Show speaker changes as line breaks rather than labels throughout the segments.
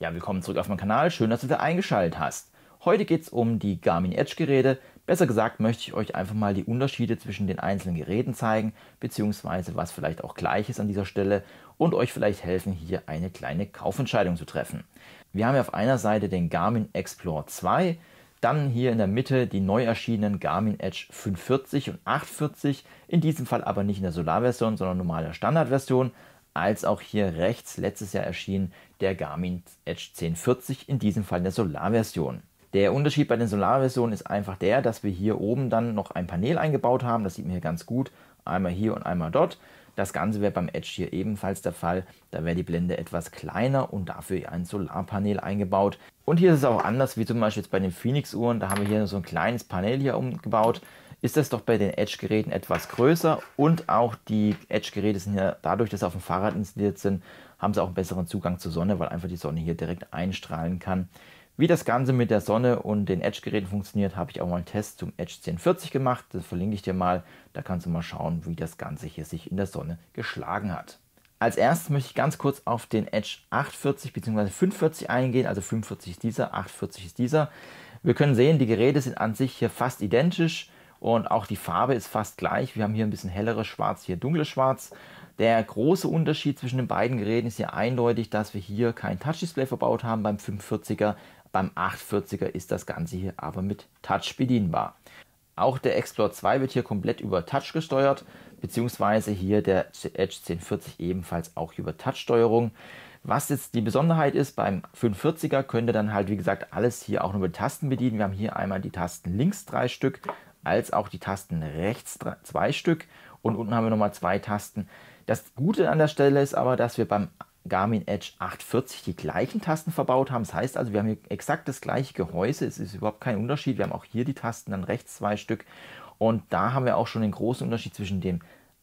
Ja, willkommen zurück auf meinem Kanal. Schön, dass du wieder eingeschaltet hast. Heute geht es um die Garmin Edge Geräte. Besser gesagt möchte ich euch einfach mal die Unterschiede zwischen den einzelnen Geräten zeigen, beziehungsweise was vielleicht auch gleich ist an dieser Stelle und euch vielleicht helfen, hier eine kleine Kaufentscheidung zu treffen. Wir haben ja auf einer Seite den Garmin Explore 2, dann hier in der Mitte die neu erschienenen Garmin Edge 540 und 840, in diesem Fall aber nicht in der Solarversion, sondern normaler Standardversion, als auch hier rechts letztes Jahr erschien der Garmin Edge 1040, in diesem Fall in der Solarversion. Der Unterschied bei den Solarversionen ist einfach der, dass wir hier oben dann noch ein Panel eingebaut haben, das sieht man hier ganz gut, einmal hier und einmal dort. Das Ganze wäre beim Edge hier ebenfalls der Fall, da wäre die Blende etwas kleiner und dafür ein Solarpanel eingebaut. Und hier ist es auch anders, wie zum Beispiel jetzt bei den Phoenix Uhren, da haben wir hier so ein kleines Panel hier umgebaut. Ist das doch bei den Edge-Geräten etwas größer und auch die Edge-Geräte sind ja dadurch, dass sie auf dem Fahrrad installiert sind, haben sie auch einen besseren Zugang zur Sonne, weil einfach die Sonne hier direkt einstrahlen kann. Wie das Ganze mit der Sonne und den Edge-Geräten funktioniert, habe ich auch mal einen Test zum Edge 1040 gemacht. Das verlinke ich dir mal. Da kannst du mal schauen, wie das Ganze hier sich in der Sonne geschlagen hat. Als erstes möchte ich ganz kurz auf den Edge 840 bzw. 540 eingehen. Also 540 ist dieser, 840 ist dieser. Wir können sehen, die Geräte sind an sich hier fast identisch. Und auch die Farbe ist fast gleich. Wir haben hier ein bisschen helleres Schwarz, hier dunkles Schwarz. Der große Unterschied zwischen den beiden Geräten ist hier eindeutig, dass wir hier kein Touch-Display verbaut haben beim 540er. Beim 840er ist das Ganze hier aber mit Touch bedienbar. Auch der Explore 2 wird hier komplett über Touch gesteuert, beziehungsweise hier der Edge 1040 ebenfalls auch über Touch-Steuerung. Was jetzt die Besonderheit ist, beim 540er könnt ihr dann halt, wie gesagt, alles hier auch nur mit Tasten bedienen. Wir haben hier einmal die Tasten links 3 Stück, als auch die Tasten rechts 2 Stück und unten haben wir nochmal 2 Tasten. Das Gute an der Stelle ist aber, dass wir beim Garmin Edge 840 die gleichen Tasten verbaut haben. Das heißt also, wir haben hier exakt das gleiche Gehäuse. Es ist überhaupt kein Unterschied. Wir haben auch hier die Tasten, dann rechts 2 Stück. Und da haben wir auch schon den großen Unterschied zwischen dem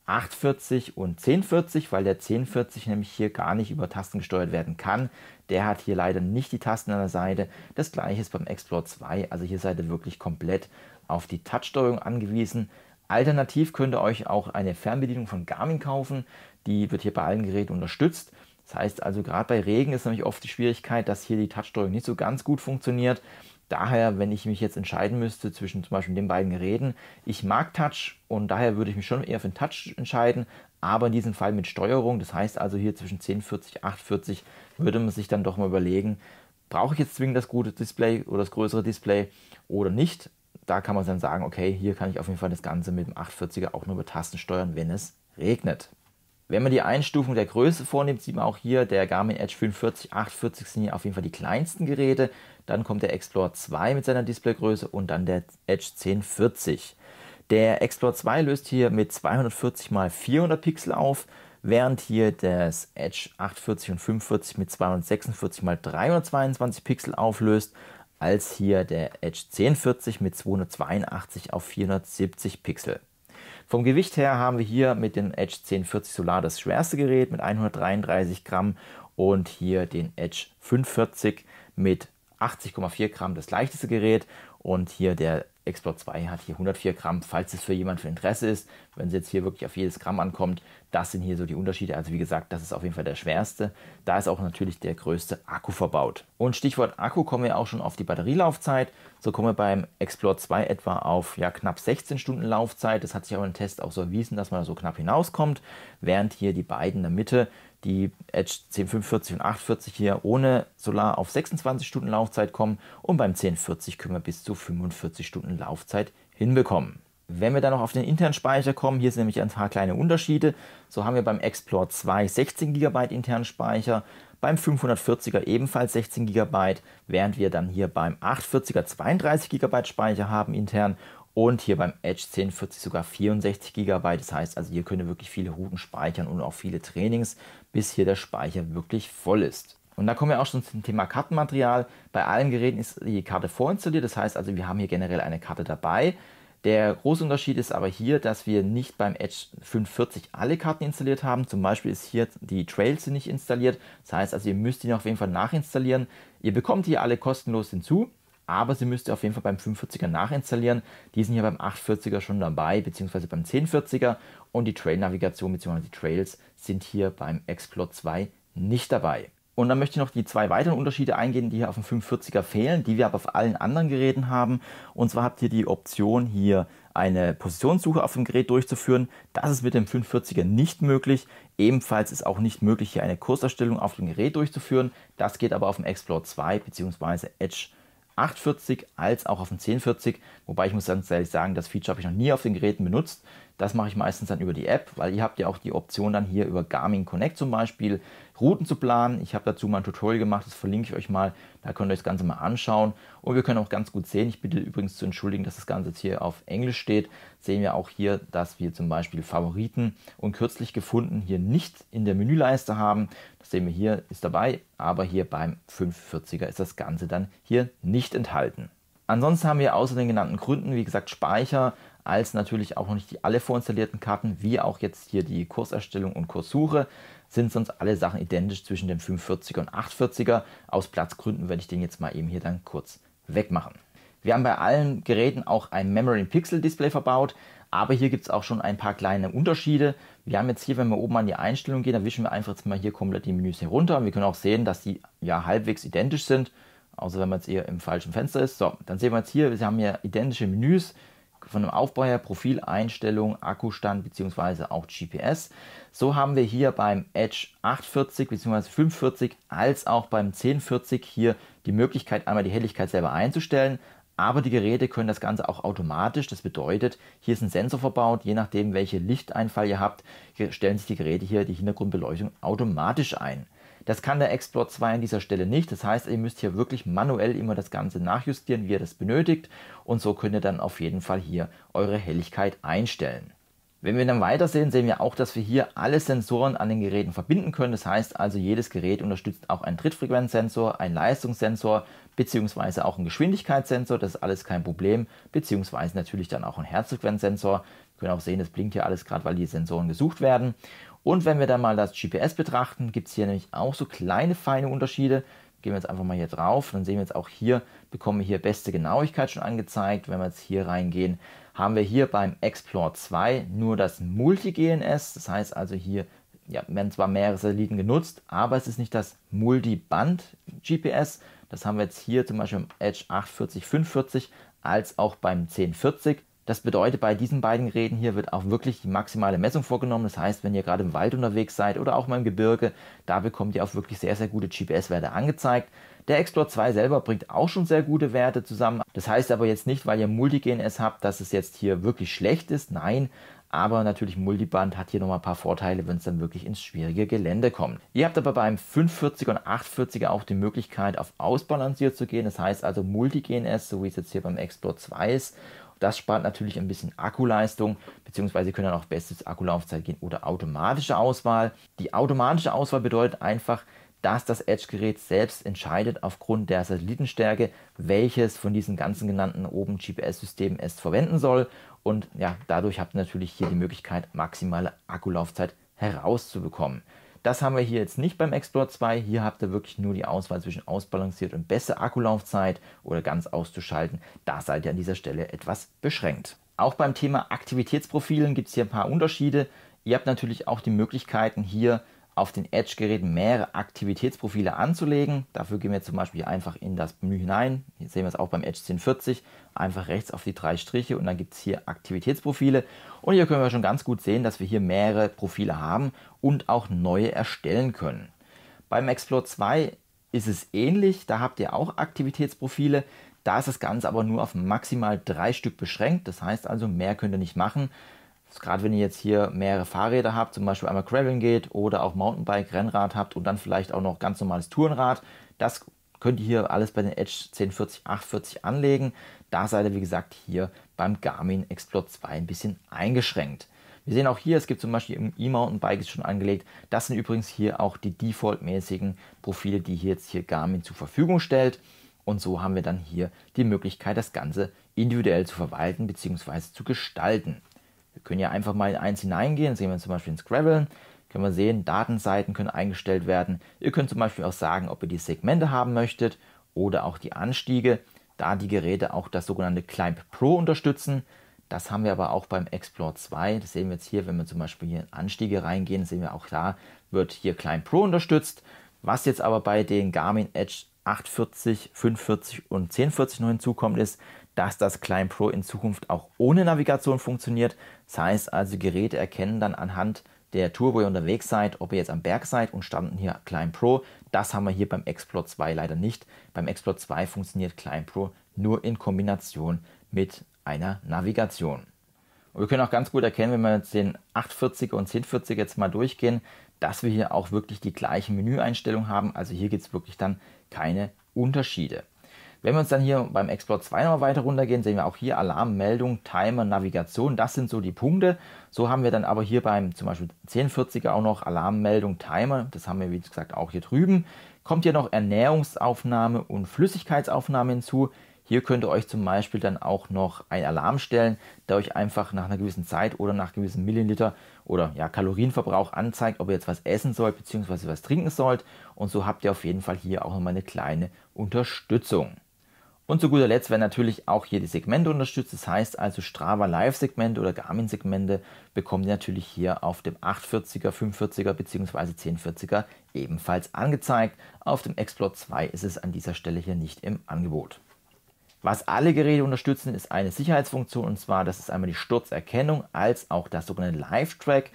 840 und 1040, weil der 1040 nämlich hier gar nicht über Tasten gesteuert werden kann. Der hat hier leider nicht die Tasten an der Seite. Das gleiche ist beim Explore 2. Also hier seid ihr wirklich komplett auf die Touch-Steuerung angewiesen. Alternativ könnt ihr euch auch eine Fernbedienung von Garmin kaufen. Die wird hier bei allen Geräten unterstützt. Das heißt also, gerade bei Regen ist nämlich oft die Schwierigkeit, dass hier die Touchsteuerung nicht so ganz gut funktioniert. Daher, wenn ich mich jetzt entscheiden müsste zwischen zum Beispiel den beiden Geräten, ich mag Touch und daher würde ich mich schon eher für den Touch entscheiden, aber in diesem Fall mit Steuerung. Das heißt also, hier zwischen 1040 und 840 würde man sich dann doch mal überlegen, brauche ich jetzt zwingend das gute Display oder das größere Display oder nicht. Da kann man dann sagen, okay, hier kann ich auf jeden Fall das Ganze mit dem 840er auch nur über Tasten steuern, wenn es regnet. Wenn man die Einstufung der Größe vornimmt, sieht man auch hier, der Garmin Edge 540, 840 sind hier auf jeden Fall die kleinsten Geräte. Dann kommt der Explore 2 mit seiner Displaygröße und dann der Edge 1040. Der Explore 2 löst hier mit 240 x 400 Pixel auf, während hier das Edge 840 und 540 mit 246 x 322 Pixel auflöst, als hier der Edge 1040 mit 282 auf 470 Pixel. Vom Gewicht her haben wir hier mit dem Edge 1040 Solar das schwerste Gerät mit 133 Gramm und hier den Edge 540 mit 80,4 Gramm das leichteste Gerät und hier der Explore 2 hat hier 104 Gramm, falls es für jemand von Interesse ist, wenn es jetzt hier wirklich auf jedes Gramm ankommt. Das sind hier so die Unterschiede. Also wie gesagt, das ist auf jeden Fall der schwerste. Da ist auch natürlich der größte Akku verbaut. Und Stichwort Akku, kommen wir auch schon auf die Batterielaufzeit. So kommen wir beim Explore 2 etwa auf knapp 16 Stunden Laufzeit. Das hat sich auch im Test auch so erwiesen, dass man da so knapp hinauskommt. Während hier die beiden in der Mitte, die Edge 1045 und 840 hier ohne Solar auf 26 Stunden Laufzeit kommen und beim 1040 können wir bis zu 45 Stunden Laufzeit hinbekommen. Wenn wir dann noch auf den internen Speicher kommen, hier sind nämlich ein paar kleine Unterschiede. So haben wir beim Explore 2 16 GB internen Speicher, beim 540er ebenfalls 16 GB, während wir dann hier beim 840er 32 GB Speicher haben intern und hier beim Edge 1040 sogar 64 GB. Das heißt also, hier könnt ihr wirklich viele Routen speichern und auch viele Trainings, bis hier der Speicher wirklich voll ist. Und da kommen wir auch schon zum Thema Kartenmaterial. Bei allen Geräten ist die Karte vorinstalliert, das heißt also, wir haben hier generell eine Karte dabei. Der große Unterschied ist aber hier, dass wir nicht beim Edge 540 alle Karten installiert haben. Zum Beispiel ist hier die Trails nicht installiert. Das heißt also, ihr müsst ihn auf jeden Fall nachinstallieren. Ihr bekommt hier alle kostenlos hinzu, aber sie müsst ihr auf jeden Fall beim 540er nachinstallieren. Die sind hier beim 840er schon dabei, beziehungsweise beim 1040er und die Trail-Navigation bzw. die Trails sind hier beim Explore 2 nicht dabei. Und dann möchte ich noch die zwei weiteren Unterschiede eingehen, die hier auf dem 540er fehlen, die wir aber auf allen anderen Geräten haben. Und zwar habt ihr die Option, hier eine Positionssuche auf dem Gerät durchzuführen. Das ist mit dem 540er nicht möglich. Ebenfalls ist auch nicht möglich, hier eine Kurserstellung auf dem Gerät durchzuführen. Das geht aber auf dem Explore 2 bzw. Edge 840 als auch auf dem 1040. Wobei ich muss ganz ehrlich sagen, das Feature habe ich noch nie auf den Geräten benutzt. Das mache ich meistens dann über die App, weil ihr habt ja auch die Option dann hier über Garmin Connect zum Beispiel Routen zu planen. Ich habe dazu mal ein Tutorial gemacht, das verlinke ich euch mal. Da könnt ihr euch das Ganze mal anschauen. Und wir können auch ganz gut sehen, ich bitte übrigens zu entschuldigen, dass das Ganze jetzt hier auf Englisch steht, sehen wir auch hier, dass wir zum Beispiel Favoriten und kürzlich gefunden hier nicht in der Menüleiste haben. Das sehen wir hier, ist dabei, aber hier beim 540er ist das Ganze dann hier nicht enthalten. Ansonsten haben wir außer den genannten Gründen, wie gesagt, Speicher, als natürlich auch noch nicht alle vorinstallierten Karten, wie auch jetzt hier die Kurserstellung und Kurssuche, sind sonst alle Sachen identisch zwischen dem 540er und 840er. Aus Platzgründen werde ich den jetzt mal eben hier dann kurz wegmachen. Wir haben bei allen Geräten auch ein Memory Pixel Display verbaut, aber hier gibt es auch schon ein paar kleine Unterschiede. Wir haben jetzt hier, wenn wir oben an die Einstellung gehen, dann wischen wir einfach jetzt mal hier komplett die Menüs herunter. Und wir können auch sehen, dass die ja halbwegs identisch sind, außer wenn man jetzt eher im falschen Fenster ist. So, dann sehen wir jetzt hier, wir haben hier identische Menüs von dem Aufbau her, Profil, Einstellung, Akkustand bzw. auch GPS. So haben wir hier beim Edge 840 bzw. 540 als auch beim 1040 hier die Möglichkeit, einmal die Helligkeit selber einzustellen, aber die Geräte können das Ganze auch automatisch. Das bedeutet, hier ist ein Sensor verbaut, je nachdem welche Lichteinfall ihr habt, stellen sich die Geräte hier die Hintergrundbeleuchtung automatisch ein. Das kann der Explore 2 an dieser Stelle nicht. Das heißt, ihr müsst hier wirklich manuell immer das Ganze nachjustieren, wie ihr das benötigt. Und so könnt ihr dann auf jeden Fall hier eure Helligkeit einstellen. Wenn wir dann weitersehen, sehen wir auch, dass wir hier alle Sensoren an den Geräten verbinden können. Das heißt also, jedes Gerät unterstützt auch einen Trittfrequenzsensor, einen Leistungssensor beziehungsweise auch einen Geschwindigkeitssensor. Das ist alles kein Problem. Beziehungsweise natürlich dann auch einen Herzfrequenzsensor. Wir können auch sehen, das blinkt hier alles gerade, weil die Sensoren gesucht werden. Und wenn wir dann mal das GPS betrachten, gibt es hier nämlich auch so kleine feine Unterschiede. Gehen wir jetzt einfach mal hier drauf, dann sehen wir jetzt auch hier, bekommen wir hier beste Genauigkeit schon angezeigt. Wenn wir jetzt hier reingehen, haben wir hier beim Explore 2 nur das Multi-GNS. Das heißt also hier werden zwar mehrere Satelliten genutzt, aber es ist nicht das Multiband-GPS. Das haben wir jetzt hier zum Beispiel im Edge 840, 540 als auch beim 1040. Das bedeutet, bei diesen beiden Geräten hier wird auch wirklich die maximale Messung vorgenommen. Das heißt, wenn ihr gerade im Wald unterwegs seid oder auch mal im Gebirge, da bekommt ihr auch wirklich sehr, sehr gute GPS-Werte angezeigt. Der Explore 2 selber bringt auch schon sehr gute Werte zusammen. Das heißt aber jetzt nicht, weil ihr Multi-GNS habt, dass es jetzt hier wirklich schlecht ist. Nein, aber natürlich Multiband hat hier nochmal ein paar Vorteile, wenn es dann wirklich ins schwierige Gelände kommt. Ihr habt aber beim 540er und 840er auch die Möglichkeit, auf ausbalanciert zu gehen. Das heißt also Multi-GNS, so wie es jetzt hier beim Explore 2 ist. Das spart natürlich ein bisschen Akkuleistung, beziehungsweise können dann auch bestes Akkulaufzeit gehen oder automatische Auswahl. Die automatische Auswahl bedeutet einfach, dass das Edge-Gerät selbst entscheidet aufgrund der Satellitenstärke, welches von diesen ganzen genannten oben GPS-Systemen es verwenden soll. Und ja, dadurch habt ihr natürlich hier die Möglichkeit, maximale Akkulaufzeit herauszubekommen. Das haben wir hier jetzt nicht beim Explore 2. Hier habt ihr wirklich nur die Auswahl zwischen ausbalanciert und beste Akkulaufzeit oder ganz auszuschalten. Da seid ihr an dieser Stelle etwas beschränkt. Auch beim Thema Aktivitätsprofilen gibt es hier ein paar Unterschiede. Ihr habt natürlich auch die Möglichkeiten, hier auf den Edge-Geräten mehrere Aktivitätsprofile anzulegen. Dafür gehen wir zum Beispiel einfach in das Menü hinein. Hier sehen wir es auch beim Edge 1040. Einfach rechts auf die 3 Striche und dann gibt es hier Aktivitätsprofile. Und hier können wir schon ganz gut sehen, dass wir hier mehrere Profile haben und auch neue erstellen können. Beim Explore 2 ist es ähnlich. Da habt ihr auch Aktivitätsprofile. Da ist das Ganze aber nur auf maximal 3 Stück beschränkt. Das heißt also, mehr könnt ihr nicht machen. Gerade wenn ihr jetzt hier mehrere Fahrräder habt, zum Beispiel einmal Graveln geht oder auch Mountainbike, Rennrad habt und dann vielleicht auch noch ganz normales Tourenrad, das könnt ihr hier alles bei den Edge 1040, 840 anlegen. Da seid ihr, wie gesagt, hier beim Garmin Explore 2 ein bisschen eingeschränkt. Wir sehen auch hier, es gibt zum Beispiel im E-Mountainbike ist schon angelegt. Das sind übrigens hier auch die defaultmäßigen Profile, die hier jetzt Garmin zur Verfügung stellt. Und so haben wir dann hier die Möglichkeit, das Ganze individuell zu verwalten bzw. zu gestalten. Wir können ja einfach mal in eins hineingehen, sehen wir zum Beispiel ins Graveln, können wir sehen, Datenseiten können eingestellt werden. Ihr könnt zum Beispiel auch sagen, ob ihr die Segmente haben möchtet oder auch die Anstiege, da die Geräte auch das sogenannte Climb Pro unterstützen. Das haben wir aber auch beim Explore 2. Das sehen wir jetzt hier, wenn wir zum Beispiel hier in Anstiege reingehen, sehen wir auch da, wird hier Climb Pro unterstützt. Was jetzt aber bei den Garmin Edge 840, 540 und 1040 noch hinzukommt, ist, dass das Climb Pro in Zukunft auch ohne Navigation funktioniert. Das heißt also, Geräte erkennen dann anhand der Tour, wo ihr unterwegs seid, ob ihr jetzt am Berg seid und starten hier Climb Pro. Das haben wir hier beim Explore 2 leider nicht. Beim Explore 2 funktioniert Climb Pro nur in Kombination mit einer Navigation. Und wir können auch ganz gut erkennen, wenn wir jetzt den 840er und 1040er jetzt mal durchgehen, dass wir hier auch wirklich die gleichen Menüeinstellungen haben. Also hier gibt es wirklich dann keine Unterschiede. Wenn wir uns dann hier beim Explore 2 noch weiter runtergehen, sehen wir auch hier Alarm, Meldung, Timer, Navigation. Das sind so die Punkte. So haben wir dann aber hier beim zum Beispiel 1040er auch noch Alarm, Meldung, Timer. Das haben wir wie gesagt auch hier drüben. Kommt hier noch Ernährungsaufnahme und Flüssigkeitsaufnahme hinzu. Hier könnt ihr euch zum Beispiel dann auch noch einen Alarm stellen, der euch einfach nach einer gewissen Zeit oder nach gewissen Milliliter oder ja, Kalorienverbrauch anzeigt, ob ihr jetzt was essen sollt bzw. was trinken sollt. Und so habt ihr auf jeden Fall hier auch nochmal eine kleine Unterstützung. Und zu guter Letzt werden natürlich auch hier die Segmente unterstützt. Das heißt also Strava Live-Segmente oder Garmin-Segmente bekommt ihr natürlich hier auf dem 840er, 540er bzw. 1040er ebenfalls angezeigt. Auf dem Explore 2 ist es an dieser Stelle hier nicht im Angebot. Was alle Geräte unterstützen, ist eine Sicherheitsfunktion, und zwar, das ist einmal die Sturzerkennung als auch das sogenannte Live-Track.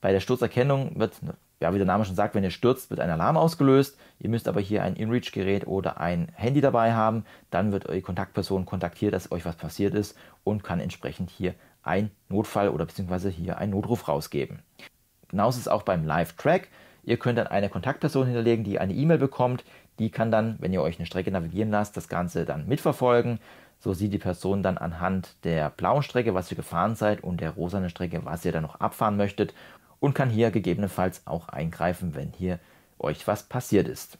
Bei der Sturzerkennung wird, ja, wie der Name schon sagt, wenn ihr stürzt, wird ein Alarm ausgelöst. Ihr müsst aber hier ein InReach-Gerät oder ein Handy dabei haben. Dann wird eure Kontaktperson kontaktiert, dass euch was passiert ist und kann entsprechend hier ein Notfall oder beziehungsweise hier einen Notruf rausgeben. Genauso ist es auch beim Live-Track. Ihr könnt dann eine Kontaktperson hinterlegen, die eine E-Mail bekommt. Die kann dann, wenn ihr euch eine Strecke navigieren lasst, das Ganze dann mitverfolgen. So sieht die Person dann anhand der blauen Strecke, was ihr gefahren seid, und der rosanen Strecke, was ihr dann noch abfahren möchtet, und kann hier gegebenenfalls auch eingreifen, wenn hier euch was passiert ist.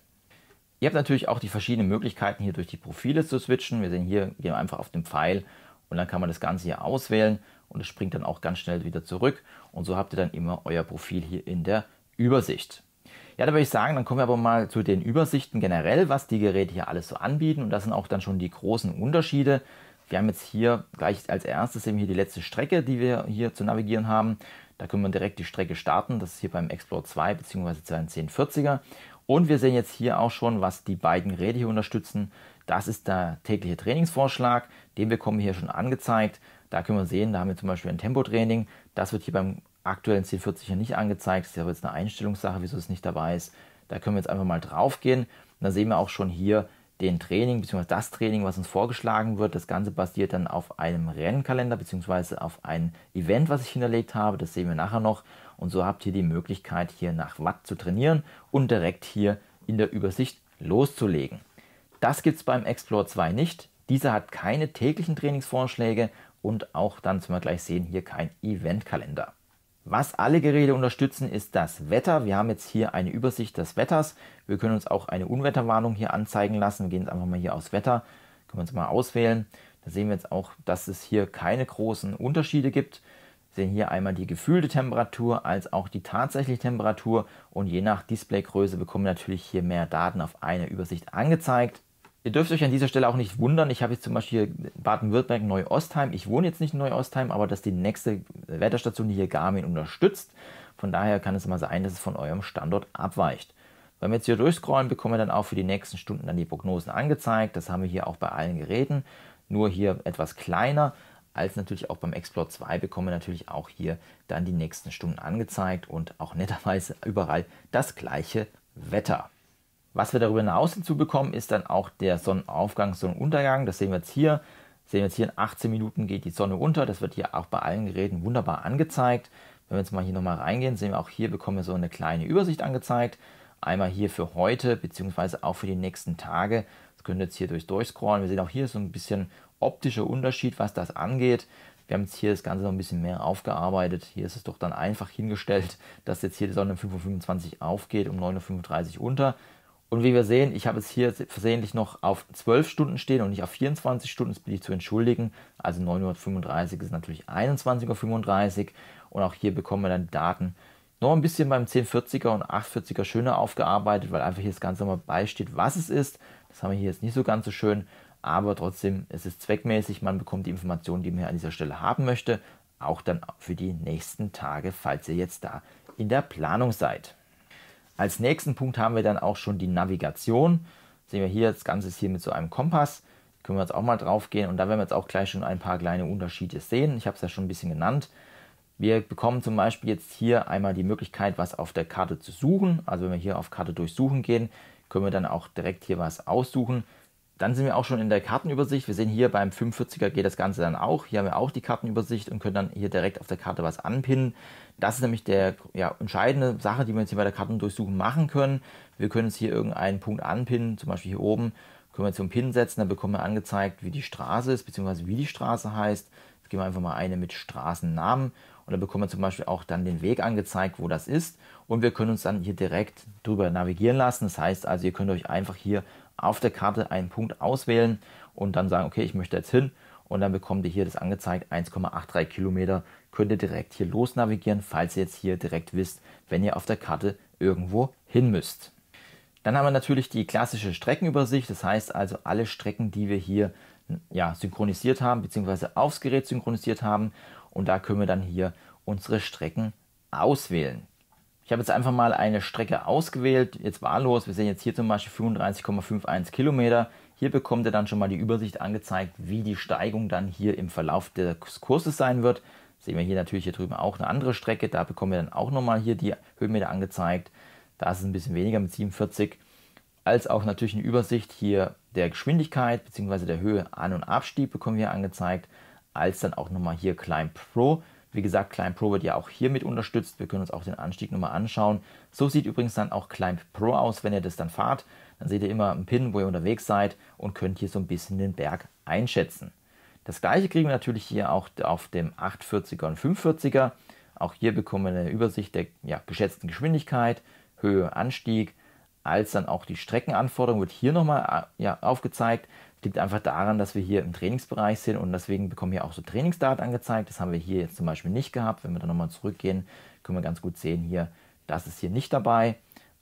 Ihr habt natürlich auch die verschiedenen Möglichkeiten, hier durch die Profile zu switchen. Wir sehen hier, gehen wir einfach auf den Pfeil und dann kann man das Ganze hier auswählen und es springt dann auch ganz schnell wieder zurück. Und so habt ihr dann immer euer Profil hier in der Übersicht. Ja, da würde ich sagen, dann kommen wir aber mal zu den Übersichten generell, was die Geräte hier alles so anbieten. Und das sind auch dann schon die großen Unterschiede. Wir haben jetzt hier gleich als erstes eben hier die letzte Strecke, die wir hier zu navigieren haben. Da können wir direkt die Strecke starten. Das ist hier beim Explore 2 bzw. 1040er. Und wir sehen jetzt hier auch schon, was die beiden Geräte hier unterstützen. Das ist der tägliche Trainingsvorschlag. Den bekommen wir hier schon angezeigt. Da können wir sehen, da haben wir zum Beispiel ein Tempotraining. Das wird hier beim aktuellen 1040 hier nicht angezeigt. Das ist aber jetzt eine Einstellungssache, wieso es nicht dabei ist. Da können wir jetzt einfach mal drauf gehen. Und da sehen wir auch schon hier den Training bzw. das Training, was uns vorgeschlagen wird. Das Ganze basiert dann auf einem Rennkalender bzw. auf ein Event, was ich hinterlegt habe. Das sehen wir nachher noch. Und so habt ihr die Möglichkeit, hier nach Watt zu trainieren und direkt hier in der Übersicht loszulegen. Das gibt es beim Explore 2 nicht. Dieser hat keine täglichen Trainingsvorschläge und auch dann, zum wir gleich sehen, hier kein Eventkalender. Was alle Geräte unterstützen, ist das Wetter. Wir haben jetzt hier eine Übersicht des Wetters. Wir können uns auch eine Unwetterwarnung hier anzeigen lassen. Wir gehen jetzt einfach mal hier aufs Wetter. Können wir uns mal auswählen. Da sehen wir jetzt auch, dass es hier keine großen Unterschiede gibt. Wir sehen hier einmal die gefühlte Temperatur als auch die tatsächliche Temperatur. Und je nach Displaygröße bekommen wir natürlich hier mehr Daten auf einer Übersicht angezeigt. Ihr dürft euch an dieser Stelle auch nicht wundern. Ich habe jetzt zum Beispiel hier Baden-Württemberg, Neu-Ostheim. Ich wohne jetzt nicht in Neu-Ostheim, aber das ist die nächste Wetterstation, die hier Garmin unterstützt. Von daher kann es mal sein, dass es von eurem Standort abweicht. Wenn wir jetzt hier durchscrollen, bekommen wir dann auch für die nächsten Stunden dann die Prognosen angezeigt. Das haben wir hier auch bei allen Geräten. Nur hier etwas kleiner als natürlich auch beim Explore 2 bekommen wir natürlich auch hier dann die nächsten Stunden angezeigt und auch netterweise überall das gleiche Wetter. Was wir darüber hinaus hinzu bekommen, ist dann auch der Sonnenaufgang, Sonnenuntergang. Das sehen wir jetzt hier. In 18 Minuten geht die Sonne unter. Das wird hier auch bei allen Geräten wunderbar angezeigt. Wenn wir jetzt mal hier nochmal reingehen, sehen wir auch hier bekommen wir so eine kleine Übersicht angezeigt. Einmal hier für heute, beziehungsweise auch für die nächsten Tage. Das könnt ihr jetzt hier durchscrollen. Wir sehen auch hier so ein bisschen optischer Unterschied, was das angeht. Wir haben jetzt hier das Ganze noch ein bisschen mehr aufgearbeitet. Hier ist es doch dann einfach hingestellt, dass jetzt hier die Sonne um 5:25 Uhr aufgeht, um 9:35 Uhr unter. Und wie wir sehen, ich habe es hier versehentlich noch auf 12 Stunden stehen und nicht auf 24 Stunden, das bitte ich zu entschuldigen. Also 9:35 Uhr ist natürlich 21:35 Uhr und auch hier bekommen wir dann die Daten noch ein bisschen beim 1040er und 840er schöner aufgearbeitet, weil einfach hier das Ganze nochmal beisteht, was es ist. Das haben wir hier jetzt nicht so ganz so schön, aber trotzdem ist es zweckmäßig. Man bekommt die Informationen, die man hier an dieser Stelle haben möchte, auch dann für die nächsten Tage, falls ihr jetzt da in der Planung seid. Als nächsten Punkt haben wir dann auch schon die Navigation. Sehen wir hier, das Ganze ist hier mit so einem Kompass. Können wir jetzt auch mal drauf gehen und da werden wir jetzt auch gleich schon ein paar kleine Unterschiede sehen. Ich habe es ja schon ein bisschen genannt. Wir bekommen zum Beispiel jetzt hier einmal die Möglichkeit, was auf der Karte zu suchen. Also wenn wir hier auf Karte durchsuchen gehen, können wir dann auch direkt hier was aussuchen. Dann sind wir auch schon in der Kartenübersicht. Wir sehen hier beim 45er geht das Ganze dann auch. Hier haben wir auch die Kartenübersicht und können dann hier direkt auf der Karte was anpinnen. Das ist nämlich der entscheidende Sache, die wir jetzt hier bei der Kartendurchsuchung machen können. Wir können jetzt hier irgendeinen Punkt anpinnen, zum Beispiel hier oben. Können wir zum Pin setzen, dann bekommen wir angezeigt, wie die Straße ist, beziehungsweise wie die Straße heißt. Jetzt geben wir einfach mal eine mit Straßennamen und dann bekommen wir zum Beispiel auch dann den Weg angezeigt, wo das ist. Und wir können uns dann hier direkt drüber navigieren lassen. Das heißt also, ihr könnt euch einfach hier auf der Karte einen Punkt auswählen und dann sagen, okay, ich möchte jetzt hin. Und dann bekommt ihr hier das angezeigt, 1,83 Kilometer. Könnt ihr direkt hier los navigieren, falls ihr jetzt hier direkt wisst, wenn ihr auf der Karte irgendwo hin müsst. Dann haben wir natürlich die klassische Streckenübersicht. Das heißt also alle Strecken, die wir hier synchronisiert haben, beziehungsweise aufs Gerät synchronisiert haben. Und da können wir dann hier unsere Strecken auswählen. Ich habe jetzt einfach mal eine Strecke ausgewählt, jetzt wahllos. Wir sehen jetzt hier zum Beispiel 35,51 Kilometer. Hier bekommt ihr dann schon mal die Übersicht angezeigt, wie die Steigung dann hier im Verlauf des Kurses sein wird. Sehen wir hier natürlich hier drüben auch eine andere Strecke. Da bekommen wir dann auch nochmal hier die Höhenmeter angezeigt. Da ist es ein bisschen weniger mit 47. Als auch natürlich eine Übersicht hier der Geschwindigkeit bzw. der Höhe An- und Abstieg bekommen wir angezeigt. Als dann auch nochmal hier Climb Pro. Wie gesagt, Climb Pro wird ja auch hier mit unterstützt. Wir können uns auch den Anstieg nochmal anschauen. So sieht übrigens dann auch Climb Pro aus, wenn ihr das dann fahrt. Dann seht ihr immer einen Pin, wo ihr unterwegs seid und könnt hier so ein bisschen den Berg einschätzen. Das gleiche kriegen wir natürlich hier auch auf dem 840er und 540er. Auch hier bekommen wir eine Übersicht der geschätzten Geschwindigkeit, Höhe, Anstieg, als dann auch die Streckenanforderung wird hier nochmal aufgezeigt. Liegt einfach daran, dass wir hier im Trainingsbereich sind und deswegen bekommen wir auch so Trainingsdaten angezeigt. Das haben wir hier jetzt zum Beispiel nicht gehabt. Wenn wir dann nochmal zurückgehen, können wir ganz gut sehen hier, das ist hier nicht dabei.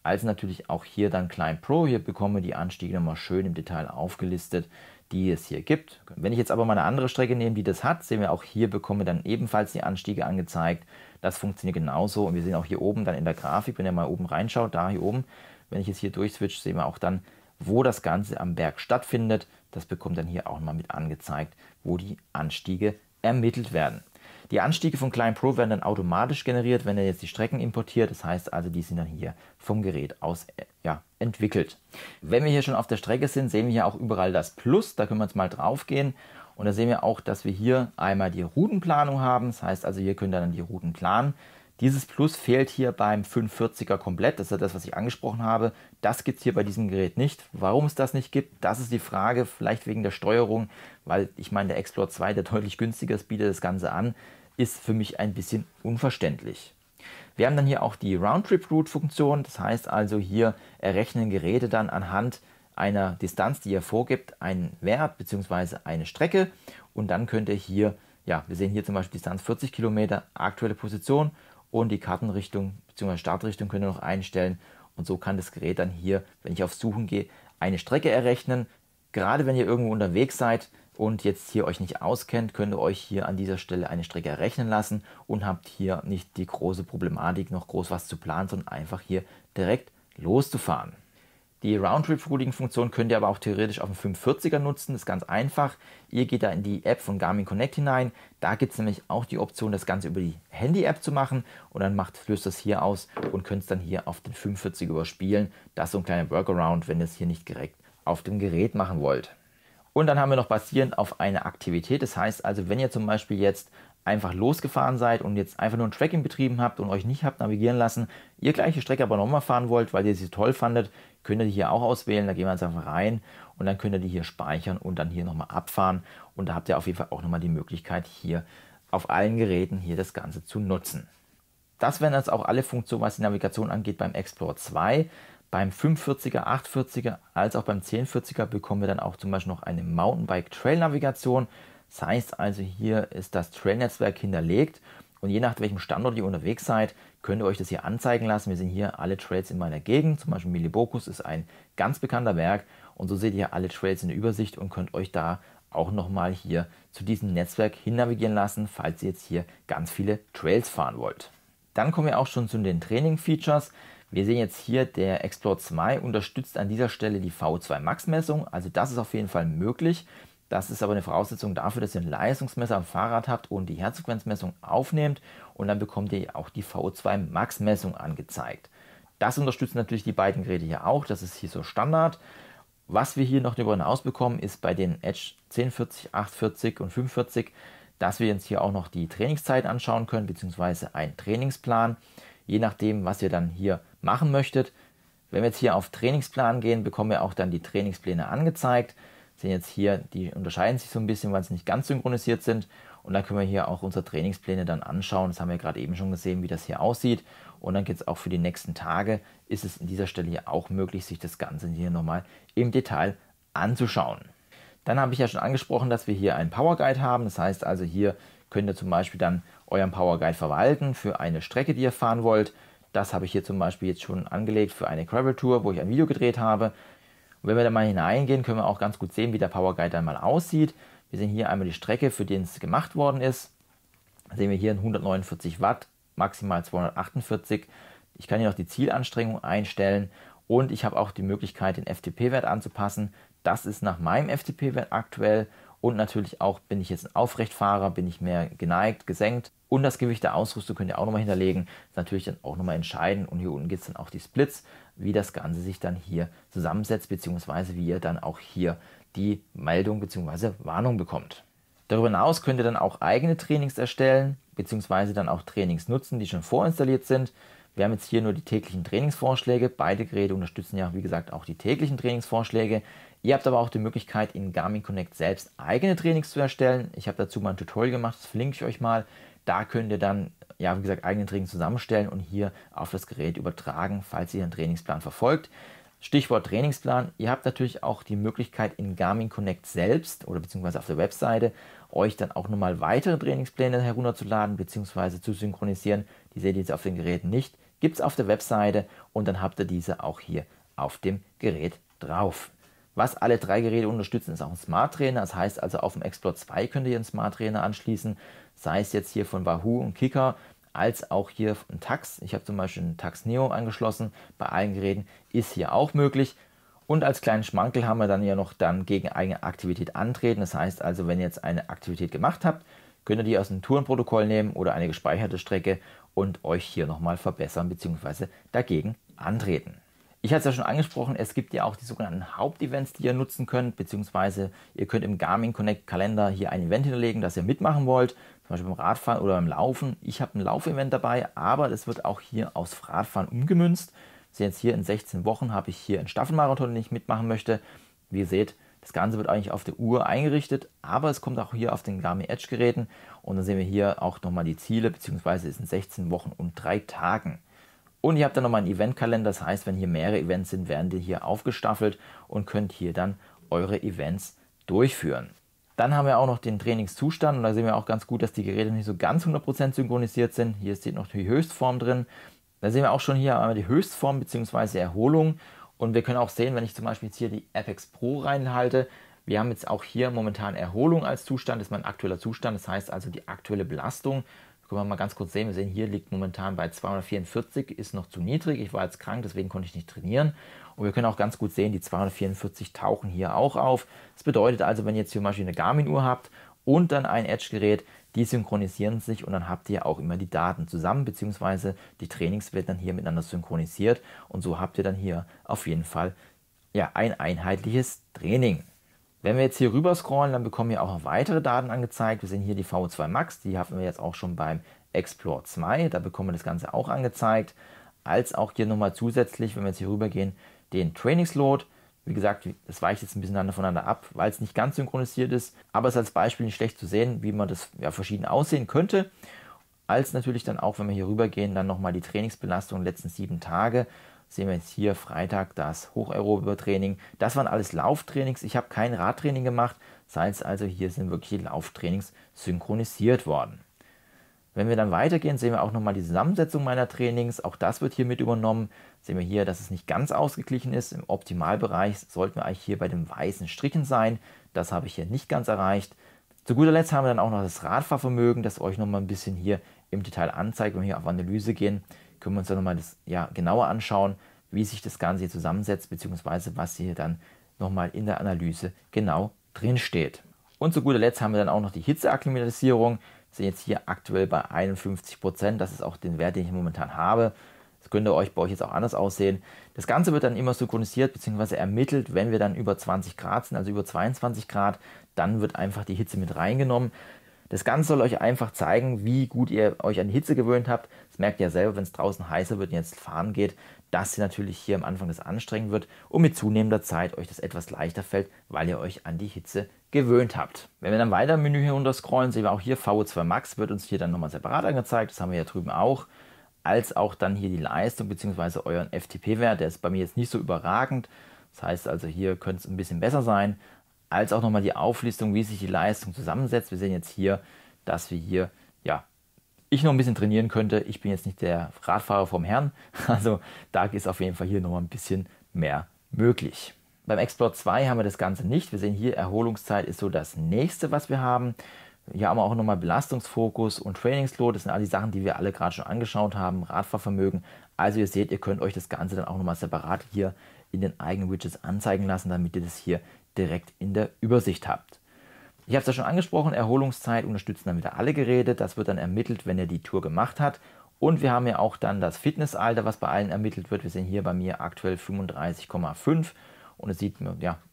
Also natürlich auch hier dann Climb Pro. Hier bekommen wir die Anstiege nochmal schön im Detail aufgelistet, die es hier gibt. Wenn ich jetzt aber mal eine andere Strecke nehme, die das hat, sehen wir auch hier bekommen wir dann ebenfalls die Anstiege angezeigt. Das funktioniert genauso und wir sehen auch hier oben dann in der Grafik, wenn ihr mal oben reinschaut, da hier oben, wenn ich jetzt hier durchswitche, sehen wir auch dann, wo das Ganze am Berg stattfindet. Das bekommt dann hier auch mal mit angezeigt, wo die Anstiege ermittelt werden. Die Anstiege von Climb Pro werden dann automatisch generiert, wenn ihr jetzt die Strecken importiert. Das heißt also, die sind dann hier vom Gerät aus entwickelt. Wenn wir hier schon auf der Strecke sind, sehen wir hier auch überall das Plus. Da können wir jetzt mal drauf gehen. Und da sehen wir auch, dass wir hier einmal die Routenplanung haben. Das heißt also, hier könnt ihr dann die Routen planen. Dieses Plus fehlt hier beim 540er komplett. Das ist ja das, was ich angesprochen habe. Das gibt es hier bei diesem Gerät nicht. Warum es das nicht gibt, das ist die Frage. Vielleicht wegen der Steuerung, weil ich meine, der Explorer 2, der deutlich günstiger ist, bietet das Ganze an, ist für mich ein bisschen unverständlich. Wir haben dann hier auch die Roundtrip-Route-Funktion. Das heißt also, hier errechnen Geräte dann anhand einer Distanz, die ihr vorgibt, einen Wert bzw. eine Strecke. Und dann könnt ihr hier, wir sehen hier zum Beispiel Distanz 40 Kilometer, aktuelle Position und die Kartenrichtung bzw. Startrichtung könnt ihr noch einstellen. Und so kann das Gerät dann hier, wenn ich auf Suchen gehe, eine Strecke errechnen. Gerade wenn ihr irgendwo unterwegs seid und jetzt hier euch nicht auskennt, könnt ihr euch hier an dieser Stelle eine Strecke errechnen lassen und habt hier nicht die große Problematik, noch groß was zu planen, sondern einfach hier direkt loszufahren. Die Roundtrip-Routing-Funktion könnt ihr aber auch theoretisch auf dem 540er nutzen. Das ist ganz einfach. Ihr geht da in die App von Garmin Connect hinein. Da gibt es nämlich auch die Option, das Ganze über die Handy-App zu machen. Und dann löst das hier aus und könnt es dann hier auf den 540er überspielen. Das ist so ein kleiner Workaround, wenn ihr es hier nicht direkt auf dem Gerät machen wollt. Und dann haben wir noch basierend auf eine Aktivität. Das heißt also, wenn ihr zum Beispiel jetzt einfach losgefahren seid und jetzt einfach nur ein Tracking betrieben habt und euch nicht habt navigieren lassen, ihr gleiche Strecke aber nochmal fahren wollt, weil ihr sie toll fandet, könnt ihr die hier auch auswählen. Da gehen wir jetzt einfach rein und dann könnt ihr die hier speichern und dann hier nochmal abfahren. Und da habt ihr auf jeden Fall auch nochmal die Möglichkeit, hier auf allen Geräten hier das Ganze zu nutzen. Das wären jetzt auch alle Funktionen, was die Navigation angeht beim Explorer 2. Beim 540er, 840er als auch beim 1040er bekommen wir dann auch zum Beispiel noch eine Mountainbike-Trail-Navigation. Das heißt also, hier ist das Trail-Netzwerk hinterlegt und je nach welchem Standort ihr unterwegs seid, könnt ihr euch das hier anzeigen lassen. Wir sehen hier alle Trails in meiner Gegend, zum Beispiel Milibokus ist ein ganz bekannter Berg und so seht ihr alle Trails in der Übersicht und könnt euch da auch nochmal hier zu diesem Netzwerk hin navigieren lassen, falls ihr jetzt hier ganz viele Trails fahren wollt. Dann kommen wir auch schon zu den Training-Features. Wir sehen jetzt hier, der Explore 2 unterstützt an dieser Stelle die VO2 Max Messung, also das ist auf jeden Fall möglich. Das ist aber eine Voraussetzung dafür, dass ihr ein Leistungsmesser am Fahrrad habt und die Herzfrequenzmessung aufnehmt und dann bekommt ihr auch die VO2 Max Messung angezeigt. Das unterstützen natürlich die beiden Geräte hier auch, das ist hier so Standard. Was wir hier noch darüber hinaus bekommen, ist bei den Edge 1040, 840 und 45, dass wir uns hier auch noch die Trainingszeit anschauen können, beziehungsweise einen Trainingsplan, je nachdem, was ihr dann hier machen möchtet. Wenn wir jetzt hier auf Trainingsplan gehen, bekommen wir auch dann die Trainingspläne angezeigt. Sehen jetzt hier, die unterscheiden sich so ein bisschen, weil sie nicht ganz synchronisiert sind. Und dann können wir hier auch unsere Trainingspläne dann anschauen. Das haben wir gerade eben schon gesehen, wie das hier aussieht. Und dann geht es auch für die nächsten Tage, ist es an dieser Stelle hier auch möglich, sich das Ganze hier nochmal im Detail anzuschauen. Dann habe ich ja schon angesprochen, dass wir hier einen Power Guide haben. Das heißt also, hier könnt ihr zum Beispiel dann euren Power Guide verwalten für eine Strecke, die ihr fahren wollt. Das habe ich hier zum Beispiel jetzt schon angelegt für eine Gravel Tour, wo ich ein Video gedreht habe. Und wenn wir da mal hineingehen, können wir auch ganz gut sehen, wie der Power Guide dann mal aussieht. Wir sehen hier einmal die Strecke, für die es gemacht worden ist. Da sehen wir hier 149 Watt, maximal 248. Ich kann hier noch die Zielanstrengung einstellen und ich habe auch die Möglichkeit, den FTP-Wert anzupassen. Das ist nach meinem FTP-Wert aktuell und natürlich auch, bin ich jetzt ein Aufrechtfahrer, bin ich mehr geneigt, gesenkt. Und das Gewicht der Ausrüstung könnt ihr auch nochmal hinterlegen. Das ist natürlich dann auch nochmal entscheidend. Und hier unten gibt es dann auch die Splits, wie das Ganze sich dann hier zusammensetzt, beziehungsweise wie ihr dann auch hier die Meldung bzw. Warnung bekommt. Darüber hinaus könnt ihr dann auch eigene Trainings erstellen, beziehungsweise dann auch Trainings nutzen, die schon vorinstalliert sind. Wir haben jetzt hier nur die täglichen Trainingsvorschläge. Beide Geräte unterstützen ja, wie gesagt, auch die täglichen Trainingsvorschläge. Ihr habt aber auch die Möglichkeit, in Garmin Connect selbst eigene Trainings zu erstellen. Ich habe dazu mal ein Tutorial gemacht, das verlinke ich euch mal. Da könnt ihr dann, ja, wie gesagt, eigene Trainings zusammenstellen und hier auf das Gerät übertragen, falls ihr einen Trainingsplan verfolgt. Stichwort Trainingsplan. Ihr habt natürlich auch die Möglichkeit, in Garmin Connect selbst oder beziehungsweise auf der Webseite euch dann auch nochmal weitere Trainingspläne herunterzuladen beziehungsweise zu synchronisieren. Die seht ihr jetzt auf den Geräten nicht. Gibt es auf der Webseite und dann habt ihr diese auch hier auf dem Gerät drauf. Was alle drei Geräte unterstützen, ist auch ein Smart Trainer. Das heißt also, auf dem Explore 2 könnt ihr einen Smart Trainer anschließen, sei es jetzt hier von Wahoo und Kicker, als auch hier ein Tacx. Ich habe zum Beispiel einen Tacx Neo angeschlossen. Bei allen Geräten ist hier auch möglich. Und als kleinen Schmankel haben wir dann ja noch gegen eigene Aktivität antreten. Das heißt also, wenn ihr jetzt eine Aktivität gemacht habt, könnt ihr die aus dem Tourenprotokoll nehmen oder eine gespeicherte Strecke und euch hier nochmal verbessern bzw. dagegen antreten. Ich hatte es ja schon angesprochen, es gibt ja auch die sogenannten Hauptevents, die ihr nutzen könnt, beziehungsweise ihr könnt im Garmin Connect Kalender hier ein Event hinterlegen, das ihr mitmachen wollt, zum Beispiel beim Radfahren oder beim Laufen. Ich habe ein Laufevent dabei, aber das wird auch hier aufs Radfahren umgemünzt. Also jetzt hier in 16 Wochen habe ich hier einen Staffelmarathon, den ich mitmachen möchte. Wie ihr seht, das Ganze wird eigentlich auf der Uhr eingerichtet, aber es kommt auch hier auf den Garmin Edge Geräten und dann sehen wir hier auch nochmal die Ziele, beziehungsweise es sind 16 Wochen und 3 Tagen. Und ihr habt dann nochmal einen Eventkalender, das heißt, wenn hier mehrere Events sind, werden die hier aufgestaffelt und könnt hier dann eure Events durchführen. Dann haben wir auch noch den Trainingszustand und da sehen wir auch ganz gut, dass die Geräte nicht so ganz 100% synchronisiert sind. Hier steht noch die Höchstform drin. Da sehen wir auch schon hier einmal die Höchstform bzw. Erholung und wir können auch sehen, wenn ich zum Beispiel jetzt hier die Apex Pro reinhalte, wir haben jetzt auch hier momentan Erholung als Zustand, das ist mein aktueller Zustand, das heißt also die aktuelle Belastung. Können wir mal ganz kurz sehen, wir sehen hier liegt momentan bei 244, ist noch zu niedrig, ich war jetzt krank, deswegen konnte ich nicht trainieren. Und wir können auch ganz gut sehen, die 244 tauchen hier auch auf. Das bedeutet also, wenn ihr jetzt hier zum Beispiel eine Garmin-Uhr habt und dann ein Edge-Gerät, die synchronisieren sich und dann habt ihr auch immer die Daten zusammen, beziehungsweise die Trainings werden dann hier miteinander synchronisiert und so habt ihr dann hier auf jeden Fall ja, ein einheitliches Training. Wenn wir jetzt hier rüber scrollen, dann bekommen wir auch noch weitere Daten angezeigt. Wir sehen hier die VO2 Max, die haben wir jetzt auch schon beim Explore 2, da bekommen wir das Ganze auch angezeigt. Als auch hier nochmal zusätzlich, wenn wir jetzt hier rüber gehen, den Trainingsload. Wie gesagt, das weicht jetzt ein bisschen voneinander ab, weil es nicht ganz synchronisiert ist, aber es ist als Beispiel nicht schlecht zu sehen, wie man das ja, verschieden aussehen könnte. Als natürlich dann auch, wenn wir hier rüber gehen, dann nochmal die Trainingsbelastung der letzten 7 Tage. Sehen wir jetzt hier Freitag das hochaerobe Training. Das waren alles Lauftrainings. Ich habe kein Radtraining gemacht. Das heißt also, hier sind wirklich die Lauftrainings synchronisiert worden. Wenn wir dann weitergehen, sehen wir auch nochmal die Zusammensetzung meiner Trainings. Auch das wird hier mit übernommen. Sehen wir hier, dass es nicht ganz ausgeglichen ist. Im Optimalbereich sollten wir eigentlich hier bei den weißen Strichen sein. Das habe ich hier nicht ganz erreicht. Zu guter Letzt haben wir dann auch noch das Radfahrvermögen, das euch nochmal ein bisschen hier im Detail anzeigt. Wenn wir hier auf Analyse gehen, können wir uns dann nochmal das genauer anschauen, wie sich das Ganze hier zusammensetzt, beziehungsweise was hier dann nochmal in der Analyse genau drin steht. Und zu guter Letzt haben wir dann auch noch die Hitzeakklimatisierung. Wir sind jetzt hier aktuell bei 51%. Das ist auch den Wert, den ich momentan habe. Das könnte bei euch jetzt auch anders aussehen. Das Ganze wird dann immer synchronisiert bzw. ermittelt, wenn wir dann über 20 Grad sind, also über 22 Grad. Dann wird einfach die Hitze mit reingenommen. Das Ganze soll euch einfach zeigen, wie gut ihr euch an die Hitze gewöhnt habt. Das merkt ihr ja selber, wenn es draußen heißer wird und jetzt fahren geht, dass ihr natürlich hier am Anfang das anstrengend wird und mit zunehmender Zeit euch das etwas leichter fällt, weil ihr euch an die Hitze gewöhnt habt. Wenn wir dann weiter im Menü hier runter scrollen, sehen wir auch hier VO2 Max wird uns hier dann nochmal separat angezeigt. Das haben wir ja drüben auch. Als auch dann hier die Leistung bzw. euren FTP-Wert. Der ist bei mir jetzt nicht so überragend. Das heißt also, hier könnte es ein bisschen besser sein. Als auch nochmal die Auflistung, wie sich die Leistung zusammensetzt. Wir sehen jetzt hier, dass wir hier, ich noch ein bisschen trainieren könnte. Ich bin jetzt nicht der Radfahrer vom Herrn. Also da ist auf jeden Fall hier nochmal ein bisschen mehr möglich. Beim Explore 2 haben wir das Ganze nicht. Wir sehen hier, Erholungszeit ist so das nächste, was wir haben. Hier haben wir auch nochmal Belastungsfokus und Trainingsload. Das sind all die Sachen, die wir alle gerade schon angeschaut haben. Radfahrvermögen. Also ihr seht, ihr könnt euch das Ganze dann auch nochmal separat hier in den eigenen Widgets anzeigen lassen, damit ihr das hier direkt in der Übersicht habt. Ich habe es ja schon angesprochen, Erholungszeit unterstützen dann wieder alle Geräte. Das wird dann ermittelt, wenn ihr die Tour gemacht habt. Und wir haben ja auch dann das Fitnessalter, was bei allen ermittelt wird. Wir sehen hier bei mir aktuell 35,5 und es sieht,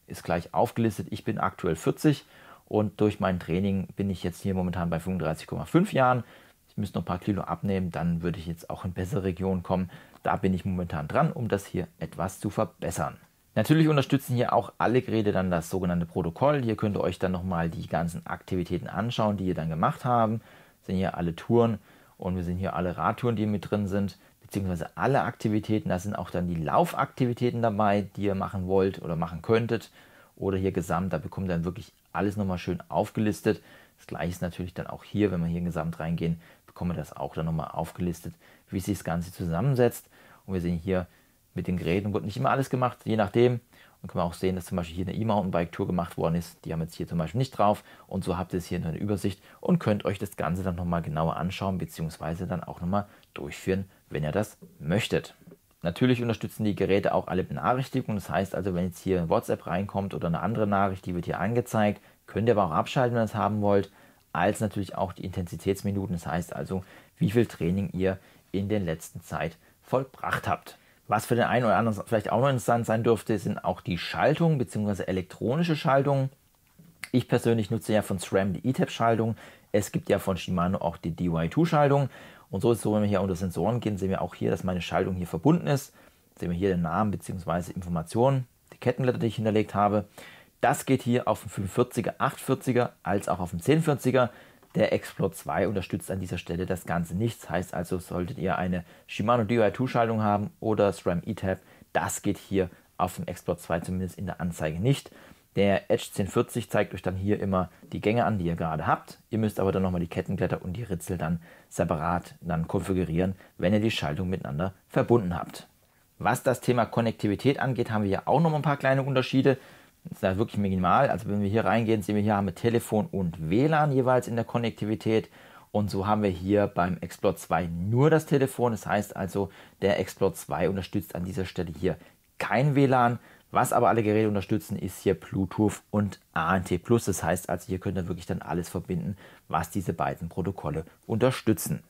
ist gleich aufgelistet. Ich bin aktuell 40 und durch mein Training bin ich jetzt hier momentan bei 35,5 Jahren. Ich müsste noch ein paar Kilo abnehmen, dann würde ich jetzt auch in bessere Regionen kommen. Da bin ich momentan dran, um das hier etwas zu verbessern. Natürlich unterstützen hier auch alle Geräte dann das sogenannte Protokoll. Hier könnt ihr euch dann nochmal die ganzen Aktivitäten anschauen, die ihr dann gemacht haben. Wir sehen hier alle Touren und wir sehen hier alle Radtouren, die mit drin sind, beziehungsweise alle Aktivitäten. Da sind auch dann die Laufaktivitäten dabei, die ihr machen wollt oder machen könntet. Oder hier gesamt, da bekommt ihr dann wirklich alles nochmal schön aufgelistet. Das gleiche ist natürlich dann auch hier, wenn wir hier in Gesamt reingehen, bekommen wir das auch dann nochmal aufgelistet, wie sich das Ganze zusammensetzt. Und wir sehen hier, mit den Geräten wird nicht immer alles gemacht, je nachdem. Und können wir auch sehen, dass zum Beispiel hier eine E-Mountainbike-Tour gemacht worden ist. Die haben jetzt hier zum Beispiel nicht drauf. Und so habt ihr es hier in einer Übersicht und könnt euch das Ganze dann nochmal genauer anschauen, beziehungsweise dann auch nochmal durchführen, wenn ihr das möchtet. Natürlich unterstützen die Geräte auch alle Benachrichtigungen. Das heißt also, wenn jetzt hier ein WhatsApp reinkommt oder eine andere Nachricht, die wird hier angezeigt. Könnt ihr aber auch abschalten, wenn ihr es haben wollt. Als natürlich auch die Intensitätsminuten. Das heißt also, wie viel Training ihr in der letzten Zeit vollbracht habt. Was für den einen oder anderen vielleicht auch noch interessant sein dürfte, sind auch die Schaltungen bzw. elektronische Schaltungen. Ich persönlich nutze ja von SRAM die ETAP-Schaltung. Es gibt ja von Shimano auch die DY2-Schaltung. Und so ist es so, wenn wir hier unter Sensoren gehen, sehen wir auch hier, dass meine Schaltung hier verbunden ist. Sehen wir hier den Namen bzw. Informationen, die Kettenblätter, die ich hinterlegt habe. Das geht hier auf dem 540er, 840er als auch auf dem 1040er. Der Explore 2 unterstützt an dieser Stelle das Ganze nicht. Das heißt also, solltet ihr eine Shimano DY2-Schaltung haben oder SRAM ETAP, das geht hier auf dem Explore 2 zumindest in der Anzeige nicht. Der Edge 1040 zeigt euch dann hier immer die Gänge an, die ihr gerade habt. Ihr müsst aber dann nochmal die Kettenblätter und die Ritzel dann separat dann konfigurieren, wenn ihr die Schaltung miteinander verbunden habt. Was das Thema Konnektivität angeht, haben wir hier auch noch ein paar kleine Unterschiede. Das ist ja wirklich minimal. Also wenn wir hier reingehen, sehen wir hier haben wir Telefon und WLAN jeweils in der Konnektivität. Und so haben wir hier beim Explore 2 nur das Telefon. Das heißt also, der Explore 2 unterstützt an dieser Stelle hier kein WLAN. Was aber alle Geräte unterstützen, ist hier Bluetooth und ANT+. Das heißt also, hier könnt ihr wirklich dann alles verbinden, was diese beiden Protokolle unterstützen.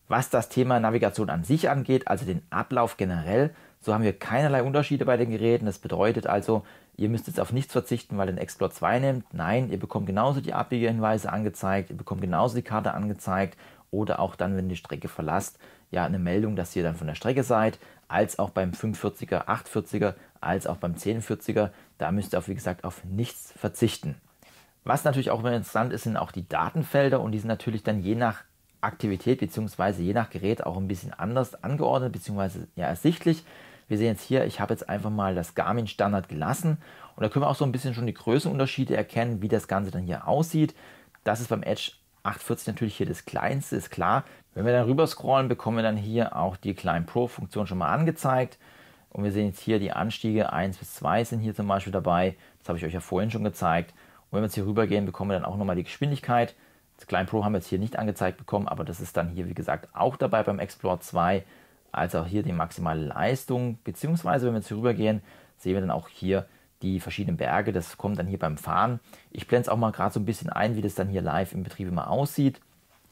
Was das Thema Navigation an sich angeht, also den Ablauf generell, so haben wir keinerlei Unterschiede bei den Geräten. Das bedeutet also, ihr müsst jetzt auf nichts verzichten, weil ihr den Explore 2 nehmt. Nein, ihr bekommt genauso die Abbiegehinweise angezeigt, ihr bekommt genauso die Karte angezeigt oder auch dann, wenn ihr die Strecke verlasst, ja eine Meldung, dass ihr dann von der Strecke seid, als auch beim 540er, 840er, als auch beim 1040er. Da müsst ihr auf, wie gesagt, auf nichts verzichten. Was natürlich auch interessant ist, sind auch die Datenfelder und die sind natürlich dann je nach Aktivität bzw. je nach Gerät auch ein bisschen anders angeordnet bzw. ja ersichtlich. Wir sehen jetzt hier, ich habe jetzt einfach mal das Garmin Standard gelassen und da können wir auch so ein bisschen schon die Größenunterschiede erkennen, wie das Ganze dann hier aussieht. Das ist beim Edge 840 natürlich hier das kleinste, ist klar. Wenn wir dann rüber scrollen, bekommen wir dann hier auch die Klein Pro Funktion schon mal angezeigt. Und wir sehen jetzt hier die Anstiege 1 bis 2 sind hier zum Beispiel dabei. Das habe ich euch ja vorhin schon gezeigt. Und wenn wir jetzt hier rüber gehen, bekommen wir dann auch nochmal die Geschwindigkeit. Das Klein Pro haben wir jetzt hier nicht angezeigt bekommen, aber das ist dann hier, wie gesagt, auch dabei beim Explore 2. als auch hier die maximale Leistung, beziehungsweise wenn wir jetzt hier rübergehen, sehen wir dann auch hier die verschiedenen Berge. Das kommt dann hier beim Fahren. Ich blende es auch mal gerade so ein bisschen ein, wie das dann hier live im Betrieb immer aussieht.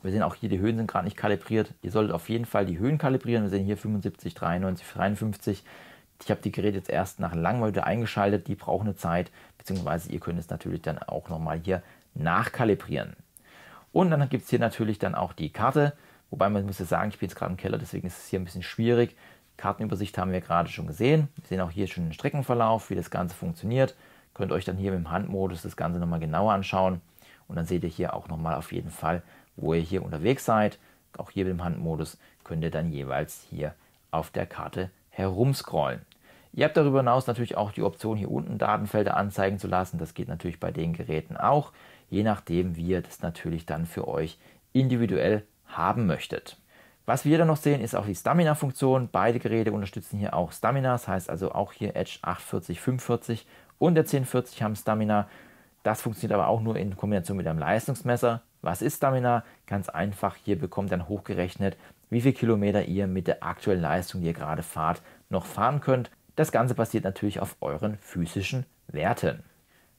Wir sehen auch hier, die Höhen sind gerade nicht kalibriert. Ihr solltet auf jeden Fall die Höhen kalibrieren. Wir sehen hier 75, 93, 53. Ich habe die Geräte jetzt erst nach langem wieder eingeschaltet. Die brauchen eine Zeit, beziehungsweise ihr könnt es natürlich dann auch nochmal hier nachkalibrieren. Und dann gibt es hier natürlich dann auch die Karte. Wobei man muss ja sagen, ich bin jetzt gerade im Keller, deswegen ist es hier ein bisschen schwierig. Kartenübersicht haben wir gerade schon gesehen. Wir sehen auch hier schon den Streckenverlauf, wie das Ganze funktioniert. Könnt euch dann hier mit dem Handmodus das Ganze nochmal genauer anschauen. Und dann seht ihr hier auch nochmal auf jeden Fall, wo ihr hier unterwegs seid. Auch hier mit dem Handmodus könnt ihr dann jeweils hier auf der Karte herumscrollen. Ihr habt darüber hinaus natürlich auch die Option, hier unten Datenfelder anzeigen zu lassen. Das geht natürlich bei den Geräten auch, je nachdem, wie ihr das natürlich dann für euch individuell haben möchtet. Was wir dann noch sehen, ist auch die Stamina-Funktion. Beide Geräte unterstützen hier auch Stamina. Das heißt also auch hier Edge 840, 45 und der 1040 haben Stamina. Das funktioniert aber auch nur in Kombination mit einem Leistungsmesser. Was ist Stamina? Ganz einfach, hier bekommt dann hochgerechnet, wie viele Kilometer ihr mit der aktuellen Leistung, die ihr gerade fahrt, noch fahren könnt. Das Ganze basiert natürlich auf euren physischen Werten.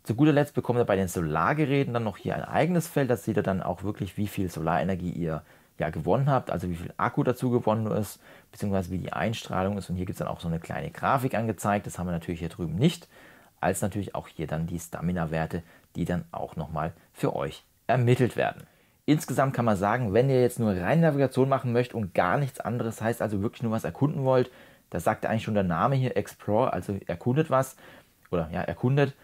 Zu guter Letzt bekommt ihr bei den Solargeräten dann noch hier ein eigenes Feld. Da seht ihr dann auch wirklich, wie viel Solarenergie ihr gewonnen habt, also wie viel Akku dazu gewonnen ist, beziehungsweise wie die Einstrahlung ist. Und hier gibt es dann auch so eine kleine Grafik angezeigt. Das haben wir natürlich hier drüben nicht, als natürlich auch hier dann die Stamina-Werte, die dann auch nochmal für euch ermittelt werden. Insgesamt kann man sagen, wenn ihr jetzt nur reine Navigation machen möchtet und gar nichts anderes, heißt also wirklich nur was erkunden wollt, das sagt eigentlich schon der Name hier, Explore, also erkundet was, oder ja, erkundet,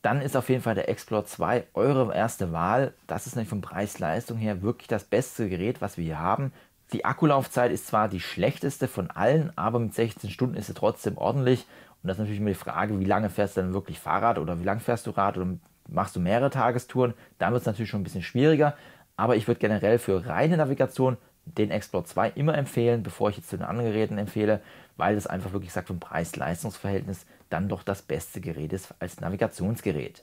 dann ist auf jeden Fall der Explore 2 eure erste Wahl. Das ist nämlich von Preis-Leistung her wirklich das beste Gerät, was wir hier haben. Die Akkulaufzeit ist zwar die schlechteste von allen, aber mit 16 Stunden ist sie trotzdem ordentlich. Und das ist natürlich immer die Frage, wie lange fährst du dann wirklich Fahrrad oder wie lange fährst du Rad oder machst du mehrere Tagestouren. Da wird es natürlich schon ein bisschen schwieriger. Aber ich würde generell für reine Navigation den Explore 2 immer empfehlen, bevor ich jetzt zu den anderen Geräten empfehle, weil das einfach wirklich sagt, vom Preis-Leistungs-Verhältnis dann doch das beste Gerät ist als Navigationsgerät.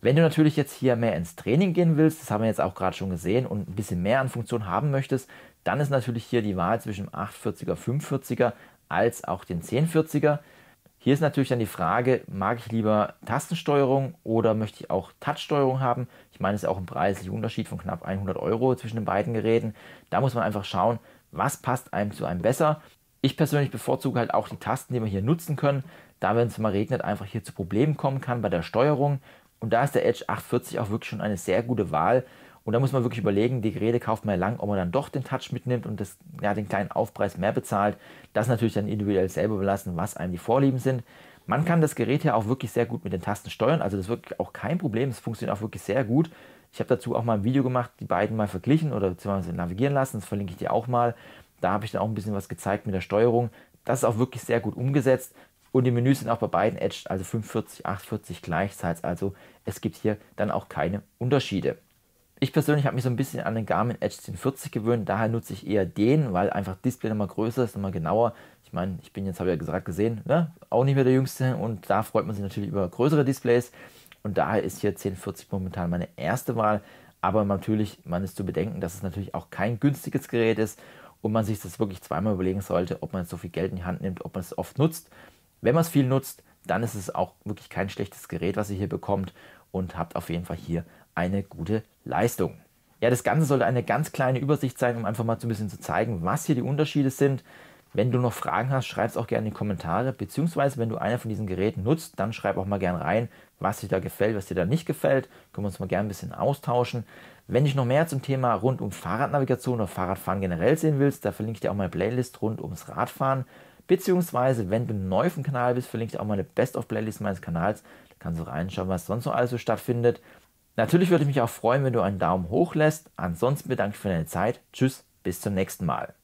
Wenn du natürlich jetzt hier mehr ins Training gehen willst, das haben wir jetzt auch gerade schon gesehen, und ein bisschen mehr an Funktionen haben möchtest, dann ist natürlich hier die Wahl zwischen dem 840er, 540er als auch den 1040er. Hier ist natürlich dann die Frage, mag ich lieber Tastensteuerung oder möchte ich auch Touchsteuerung haben? Ich meine, es ist auch ein preislicher Unterschied von knapp 100 € zwischen den beiden Geräten. Da muss man einfach schauen, was passt einem zu einem besser. Ich persönlich bevorzuge halt auch die Tasten, die wir hier nutzen können, da wenn es mal regnet, einfach hier zu Problemen kommen kann bei der Steuerung. Und da ist der Edge 840 auch wirklich schon eine sehr gute Wahl. Und da muss man wirklich überlegen, die Geräte kauft man ja lang, ob man dann doch den Touch mitnimmt und das, den kleinen Aufpreis mehr bezahlt. Das ist natürlich dann individuell selber überlassen, was einem die Vorlieben sind. Man kann das Gerät ja auch wirklich sehr gut mit den Tasten steuern, also das ist wirklich auch kein Problem, es funktioniert auch wirklich sehr gut. Ich habe dazu auch mal ein Video gemacht, die beiden mal verglichen oder beziehungsweise navigieren lassen, das verlinke ich dir auch mal. Da habe ich dann auch ein bisschen was gezeigt mit der Steuerung. Das ist auch wirklich sehr gut umgesetzt. Und die Menüs sind auch bei beiden Edge, also 540, 840 gleichzeitig. Also es gibt hier dann auch keine Unterschiede. Ich persönlich habe mich so ein bisschen an den Garmin Edge 1040 gewöhnt. Daher nutze ich eher den, weil einfach Display nochmal größer ist, nochmal genauer. Ich meine, ich bin jetzt, habe ich ja gesagt, gesehen, ne? Auch nicht mehr der Jüngste. Und da freut man sich natürlich über größere Displays. Und daher ist hier 1040 momentan meine erste Wahl. Aber natürlich, man ist zu bedenken, dass es natürlich auch kein günstiges Gerät ist. Und man sich das wirklich zweimal überlegen sollte, ob man so viel Geld in die Hand nimmt, ob man es oft nutzt. Wenn man es viel nutzt, dann ist es auch wirklich kein schlechtes Gerät, was ihr hier bekommt, und habt auf jeden Fall hier eine gute Leistung. Ja, das Ganze sollte eine ganz kleine Übersicht sein, um einfach mal so ein bisschen zu zeigen, was hier die Unterschiede sind. Wenn du noch Fragen hast, schreib es auch gerne in die Kommentare, beziehungsweise wenn du einer von diesen Geräten nutzt, dann schreib auch mal gerne rein, was dir da gefällt, was dir da nicht gefällt. Können wir uns mal gerne ein bisschen austauschen. Wenn dich noch mehr zum Thema rund um Fahrradnavigation oder Fahrradfahren generell sehen willst, da verlinke ich dir auch meine Playlist rund ums Radfahren. Beziehungsweise, wenn du neu auf dem Kanal bist, verlinke ich dir auch meine Best-of-Playlist meines Kanals. Da kannst du reinschauen, was sonst noch alles so stattfindet. Natürlich würde ich mich auch freuen, wenn du einen Daumen hoch lässt. Ansonsten bedanke ich mich für deine Zeit. Tschüss, bis zum nächsten Mal.